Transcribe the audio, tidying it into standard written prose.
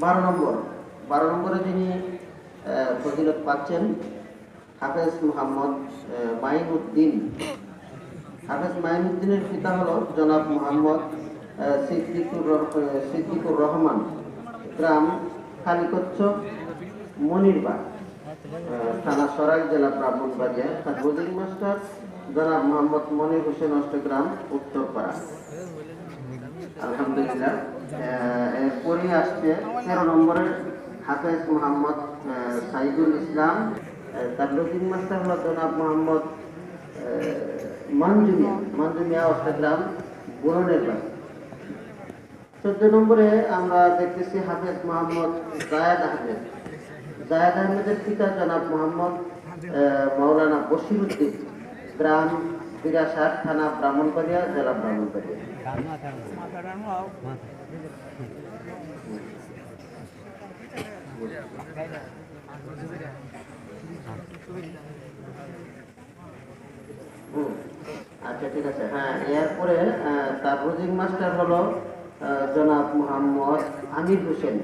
12 নম্বরে যিনি ফজিলত পাচ্ছেন হাফেজ মোহাম্মদ মাইনুদ্দিন। হাফেজ মাইনুদ্দিনের পিতা হলো জনাব মোহাম্মদ সিদ্দিকুর রহমান, গ্রাম কালিকচ্ছ, মনিরবাগ, থানা সরাই, জেলা ব্রাহ্মণবাড়িয়া। তার রোজিং মাস্টার জনাব মোহাম্মদ মনির হোসেন, অষ্টগ্রাম, উত্তরপাড়া। আলহামদুলিল্লাহ। এরপরে আসছে 13 নম্বরের হাফেজ মোহাম্মদ সাইদুল ইসলাম। তার রোজিং মাস্টার হলো জনাব মোহাম্মদ মঞ্জুমিয়া, অষ্টগ্রাম, বুরনের বাড়ি। 14 নম্বরে আমরা দেখতেছি হাফেজ মোহাম্মদ জায়েদ আহমেদের পিতা জনাব মোহাম্মদ মাওলানা বশির উদ্দিন, গ্রাম বিরাসাত, থানা ব্রাহ্মণবাড়িয়া, জেলা ব্রাহ্মণবাড়িয়া। আচ্ছা, ঠিক আছে। হ্যাঁ, এরপরে তার রোজিং মাস্টার হলো জনাব মোহাম্মদ আমির হোসেন।